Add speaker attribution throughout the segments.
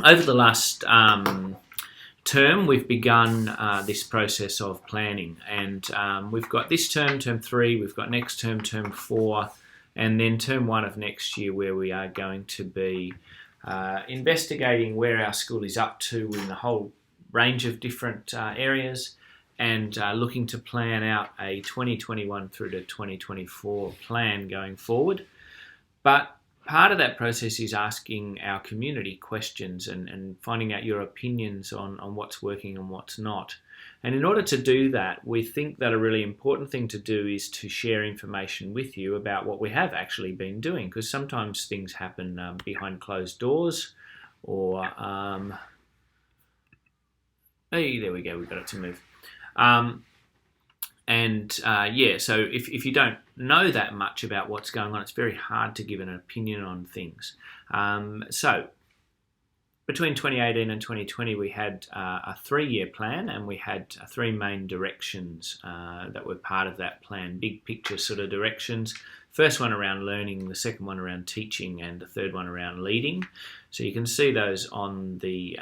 Speaker 1: over the last term, we've begun this process of planning, and we've got this term, term 3, we've got next term, term 4, and then term 1 of next year, where we are going to be investigating where our school is up to in a whole range of different areas, and looking to plan out a 2021 through to 2024 plan going forward. But part of that process is asking our community questions and finding out your opinions on what's working and what's not. And in order to do that, we think that a really important thing to do is to share information with you about what we have actually been doing, because sometimes things happen behind closed doors, or hey, there we go, we got it to move. So if you don't know that much about what's going on, it's very hard to give an opinion on things. So between 2018 and 2020, we had a 3-year plan, and we had 3 main directions that were part of that plan, big picture sort of directions. First one around learning, the second one around teaching, and the third one around leading. So you can see those on the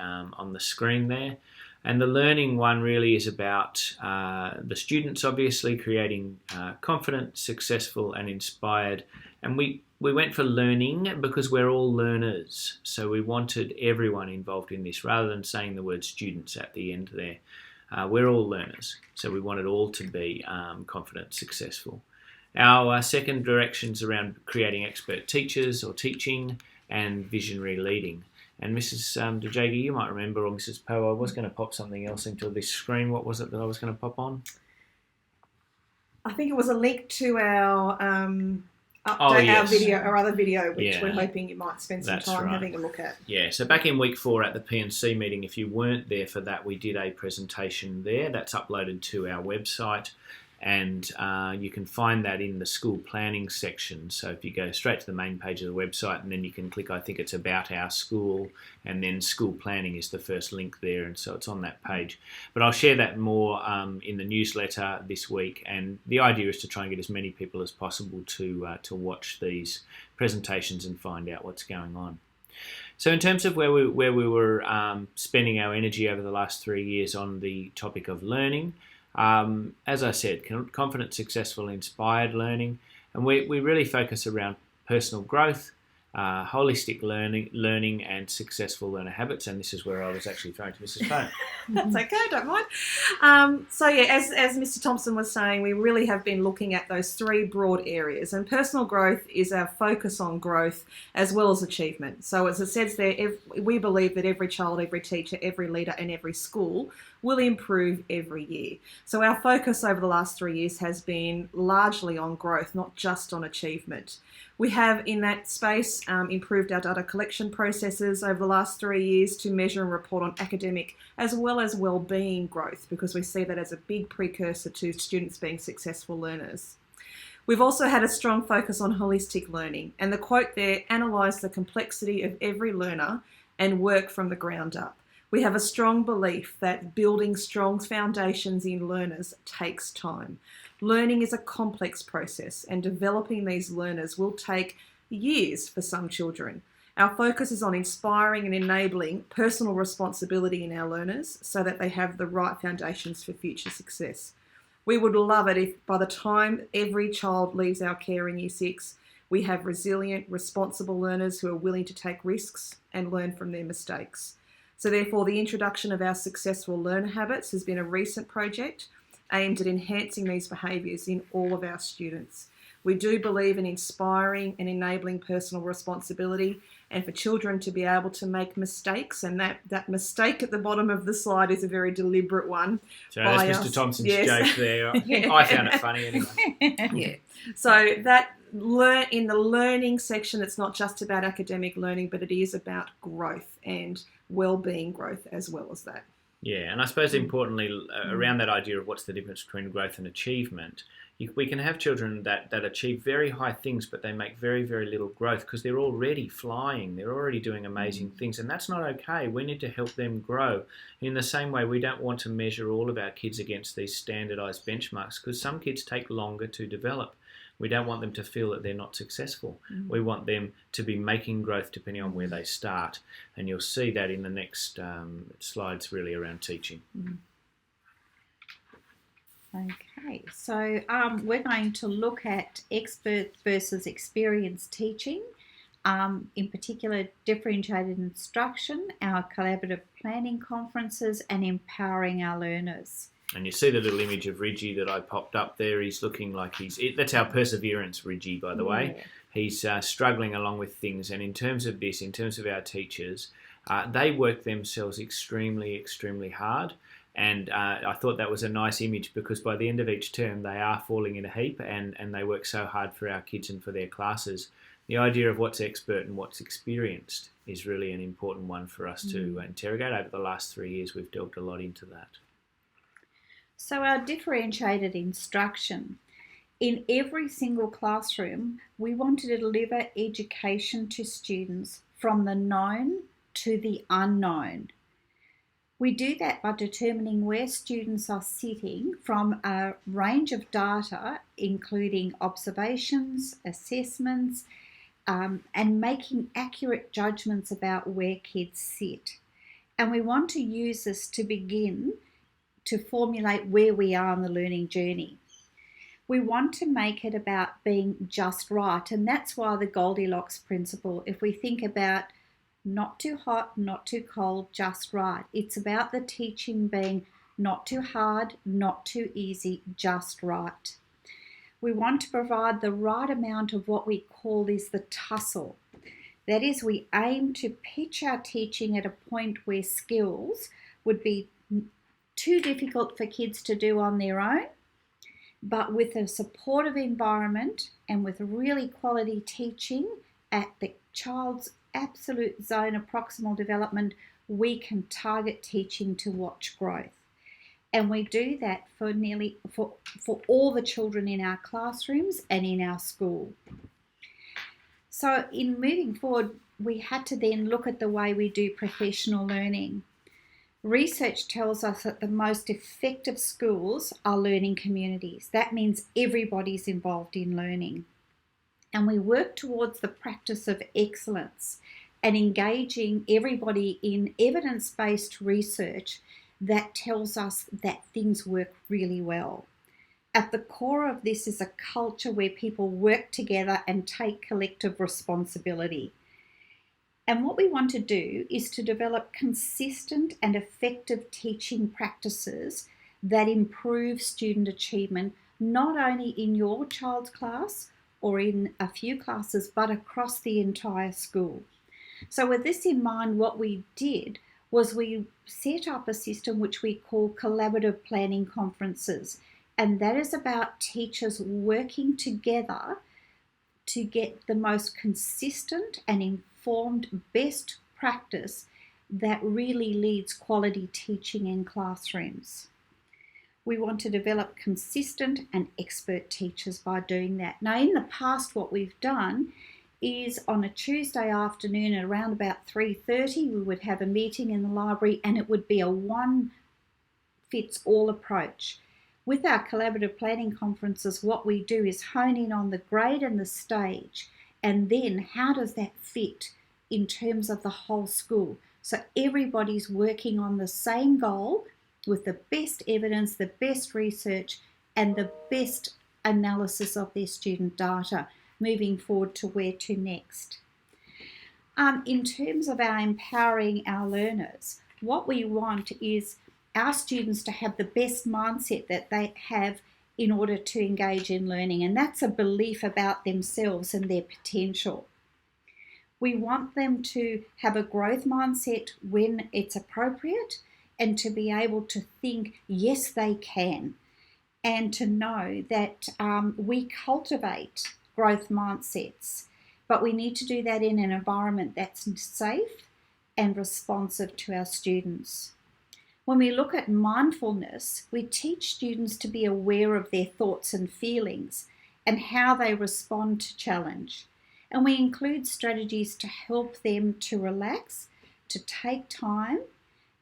Speaker 1: screen there. And the learning one really is about the students, obviously, creating confident, successful and inspired. And we went for learning because we're all learners. So we wanted everyone involved in this, rather than saying the word students at the end there. We're all learners. So we wanted all to be confident, successful. Our second direction's around creating expert teachers or teaching, and visionary leading. And Mrs. DeJager, you might remember, or Mrs. Poe, I was going to pop something else into this screen. What was it that I was going to pop on?
Speaker 2: I think it was a link to our our video, our other video, which we're hoping you might spend some time having a look at. Yeah,
Speaker 1: so back in week 4 at the P&C meeting, if you weren't there for that, we did a presentation there. That's uploaded to our website. And you can find that in the school planning section. So if you go straight to the main page of the website, and then you can click, I think it's about our school, and then school planning is the first link there, and so it's on that page. But I'll share that more in the newsletter this week, and the idea is to try and get as many people as possible to watch these presentations and find out what's going on. So in terms of where we were spending our energy over the last 3 years on the topic of learning, as I said, confident, successful, inspired learning, and we really focus around personal growth, holistic learning and successful learner habits, and this is where I was actually throwing to Mrs. Poe.
Speaker 2: That's okay, don't mind. As Mr. Thompson was saying, we really have been looking at those 3 broad areas, and personal growth is our focus on growth as well as achievement. So as it says there, we believe that every child, every teacher, every leader and every school will improve every year. So our focus over the last 3 years has been largely on growth, not just on achievement. We have in that space improved our data collection processes over the last 3 years to measure and report on academic as well as well-being growth, because we see that as a big precursor to students being successful learners. We've also had a strong focus on holistic learning, and the quote there, analyse the complexity of every learner and work from the ground up. We have a strong belief that building strong foundations in learners takes time. Learning is a complex process, and developing these learners will take years for some children. Our focus is on inspiring and enabling personal responsibility in our learners so that they have the right foundations for future success. We would love it if by the time every child leaves our care in Year 6, we have resilient, responsible learners who are willing to take risks and learn from their mistakes. So therefore, the introduction of our successful learner habits has been a recent project aimed at enhancing these behaviours in all of our students. We do believe in inspiring and enabling personal responsibility, and for children to be able to make mistakes, and that mistake at the bottom of the slide is a very deliberate one.
Speaker 1: So that's Mr. Thompson's joke there. I found it funny anyway.
Speaker 2: Yeah. So that in the learning section, it's not just about academic learning, but it is about growth and well-being growth as well as that.
Speaker 1: Yeah, and I suppose importantly, around that idea of what's the difference between growth and achievement, we can have children that achieve very high things, but they make very, very little growth because they're already flying, they're already doing amazing things, and that's not okay. We need to help them grow. In the same way, we don't want to measure all of our kids against these standardised benchmarks, because some kids take longer to develop. We don't want them to feel that they're not successful. We want them to be making growth depending on where they start. And you'll see that in the next slides really around teaching.
Speaker 3: Okay, so we're going to look at expert versus experienced teaching, in particular differentiated instruction, our collaborative planning conferences, and empowering our learners.
Speaker 1: And you see the little image of Reggie that I popped up there. He's looking like that's our perseverance Reggie, by the way. He's struggling along with things. And in terms of this, in terms of our teachers, they work themselves extremely, extremely hard. And I thought that was a nice image because by the end of each term, they are falling in a heap and they work so hard for our kids and for their classes. The idea of what's expert and what's experienced is really an important one for us to interrogate. Over the last 3 years, we've delved a lot into that.
Speaker 3: So our differentiated instruction. In every single classroom, we want to deliver education to students from the known to the unknown. We do that by determining where students are sitting from a range of data, including observations, assessments, and making accurate judgments about where kids sit. And we want to use this to begin to formulate where we are on the learning journey. We want to make it about being just right, and that's why the Goldilocks principle, if we think about not too hot, not too cold, just right. It's about the teaching being not too hard, not too easy, just right. We want to provide the right amount of what we call is the tussle. That is, we aim to pitch our teaching at a point where skills would be too difficult for kids to do on their own, but with a supportive environment and with really quality teaching at the child's absolute zone of proximal development, we can target teaching to watch growth. And we do that for all the children in our classrooms and in our school. So in moving forward, we had to then look at the way we do professional learning. Research tells us that the most effective schools are learning communities. That means everybody's involved in learning. And we work towards the practice of excellence and engaging everybody in evidence-based research that tells us that things work really well. At the core of this is a culture where people work together and take collective responsibility. And what we want to do is to develop consistent and effective teaching practices that improve student achievement, not only in your child's class or in a few classes, but across the entire school. So with this in mind, what we did was we set up a system which we call collaborative planning conferences. And that is about teachers working together to get the most consistent and informed best practice that really leads quality teaching in classrooms. We want to develop consistent and expert teachers by doing that. Now, in the past, what we've done is on a Tuesday afternoon at around about 3:30, we would have a meeting in the library and it would be a one-fits-all approach. With our collaborative planning conferences, what we do is hone in on the grade and the stage, and then how does that fit in terms of the whole school? So everybody's working on the same goal with the best evidence, the best research, and the best analysis of their student data, moving forward to where to next. In terms of our empowering our learners, what we want is our students to have the best mindset that they have in order to engage in learning, and that's a belief about themselves and their potential. We want them to have a growth mindset when it's appropriate and to be able to think, yes, they can, and to know that we cultivate growth mindsets, but we need to do that in an environment that's safe and responsive to our students. When we look at mindfulness, we teach students to be aware of their thoughts and feelings and how they respond to challenge. And we include strategies to help them to relax, to take time,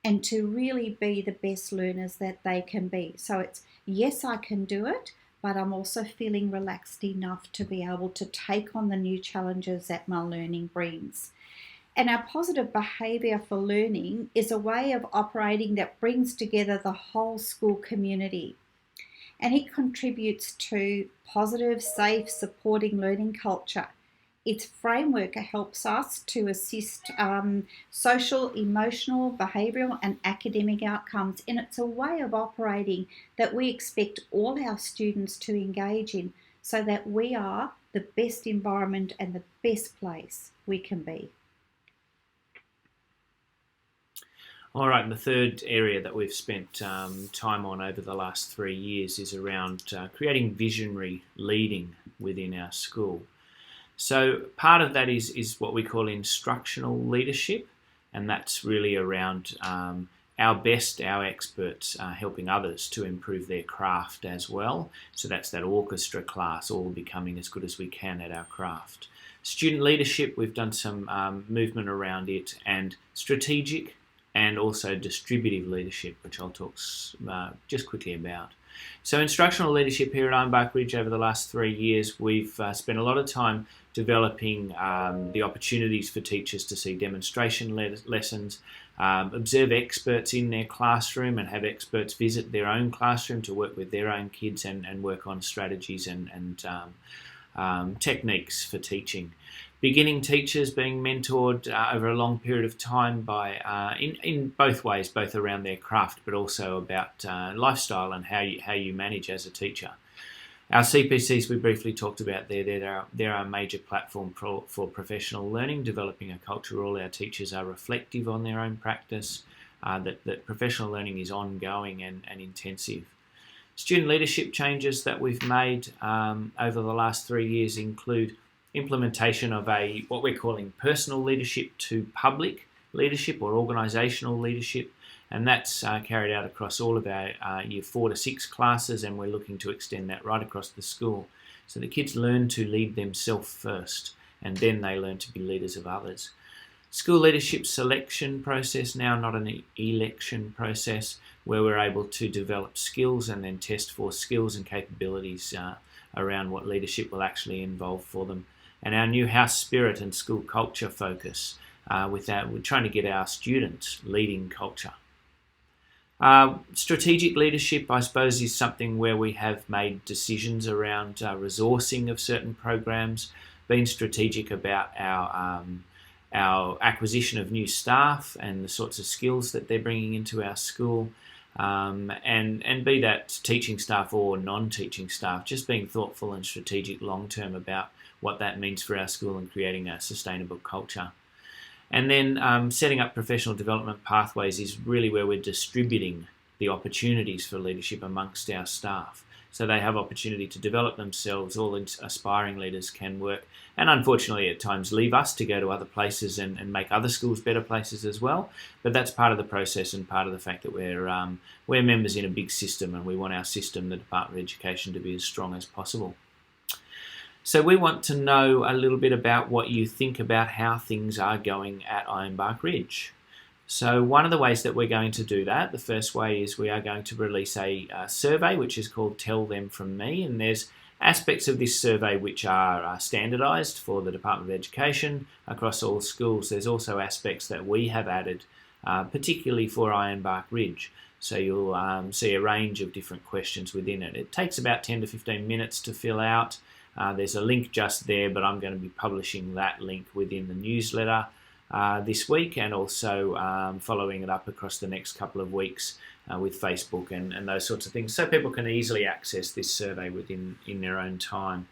Speaker 3: and to really be the best learners that they can be. So it's, yes, I can do it, but I'm also feeling relaxed enough to be able to take on the new challenges that my learning brings. And our positive behaviour for learning is a way of operating that brings together the whole school community. And it contributes to positive, safe, supporting learning culture. Its framework helps us to assist social, emotional, behavioural and academic outcomes. And it's a way of operating that we expect all our students to engage in so that we are the best environment and the best place we can be.
Speaker 1: All right, and the third area that we've spent time on over the last 3 years is around creating visionary leading within our school. So part of that is what we call instructional leadership, and that's really around our experts helping others to improve their craft as well. So that's that orchestra class, all becoming as good as we can at our craft. Student leadership, we've done some movement around it, and strategic and also distributive leadership, which I'll talk just quickly about. So instructional leadership here at Ironbark Ridge over the last 3 years, we've spent a lot of time developing the opportunities for teachers to see demonstration lessons, observe experts in their classroom and have experts visit their own classroom to work with their own kids and work on strategies and techniques for teaching. Beginning teachers being mentored over a long period of time by in both ways, both around their craft but also about lifestyle and how you manage as a teacher. Our CPCS we briefly talked about there. They're our major platform for professional learning, developing a culture where all our teachers are reflective on their own practice, that professional learning is ongoing and intensive. Student leadership changes that we've made over the last 3 years include implementation of what we're calling personal leadership to public leadership or organisational leadership, and that's carried out across all of our year 4 to 6 classes, and we're looking to extend that right across the school so the kids learn to lead themselves first and then they learn to be leaders of others. School leadership selection process now, not an election process, where we're able to develop skills and then test for skills and capabilities around what leadership will actually involve for them. And our new house spirit and school culture focus with that, we're trying to get our students leading culture. Strategic leadership, I suppose, is something where we have made decisions around resourcing of certain programs, being strategic about our acquisition of new staff and the sorts of skills that they're bringing into our school, and be that teaching staff or non-teaching staff, just being thoughtful and strategic long-term about what that means for our school and creating a sustainable culture. And then setting up professional development pathways is really where we're distributing the opportunities for leadership amongst our staff. So they have opportunity to develop themselves, all aspiring leaders can work, and unfortunately at times leave us to go to other places and make other schools better places as well. But that's part of the process and part of the fact that we're members in a big system, and we want our system, the Department of Education, to be as strong as possible. So we want to know a little bit about what you think about how things are going at Ironbark Ridge. So one of the ways that we're going to do that, the first way is we are going to release a survey which is called Tell Them From Me, and there's aspects of this survey which are standardised for the Department of Education across all schools. There's also aspects that we have added particularly for Ironbark Ridge. So you'll see a range of different questions within it. It takes about 10 to 15 minutes to fill out. There's a link just there, but I'm going to be publishing that link within the newsletter this week, and also following it up across the next couple of weeks with Facebook and those sorts of things, so people can easily access this survey in their own time.